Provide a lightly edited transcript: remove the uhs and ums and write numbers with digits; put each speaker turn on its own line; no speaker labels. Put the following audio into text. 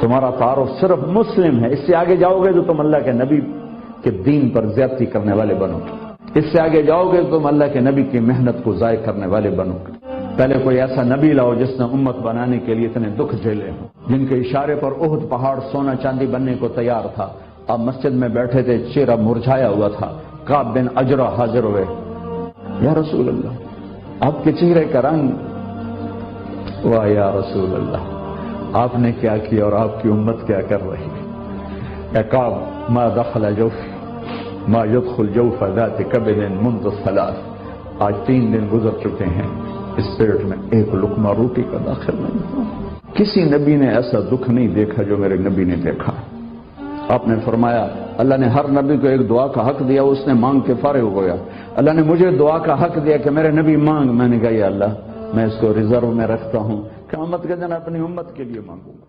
تمہارا تعارف صرف مسلم ہے، اس سے آگے جاؤ گے تو تم اللہ کے نبی کے دین پر زیادتی کرنے والے بنو گے، اس سے آگے جاؤ گے تو تم اللہ کے نبی کی محنت کو ضائع کرنے والے بنو گے۔ پہلے کوئی ایسا نبی لاؤ جس نے امت بنانے کے لیے اتنے دکھ جھیلے ہوں، جن کے اشارے پر احد پہاڑ سونا چاندی بننے کو تیار تھا، آپ مسجد میں بیٹھے تھے، چہرہ مرجھایا ہوا تھا، کعب بن اجرہ حاضر ہوئے، یا رسول اللہ آپ کے چہرے کا رنگ، واہ یا رسول اللہ آپ نے کیا کیا اور آپ کی امت کیا کر رہی ہے؟ یا کعب ما دخل جوف ما يدخل جوف ذات کبد منذ الثلاث، آج 3 دن گزر چکے ہیں، اس پیٹ میں ایک لقمہ روٹی کا داخل نہیں ہوا۔ کسی نبی نے ایسا دکھ نہیں دیکھا جو میرے نبی نے دیکھا۔ آپ نے فرمایا اللہ نے ہر نبی کو ایک دعا کا حق دیا، اس نے مانگ کے فارغ ہو گیا، اللہ نے مجھے دعا کا حق دیا کہ میرے نبی مانگ، میں نے کہا یا اللہ میں اس کو ریزرو میں رکھتا ہوں، قیامت کے دن اپنی امت کے لیے مانگوں گا۔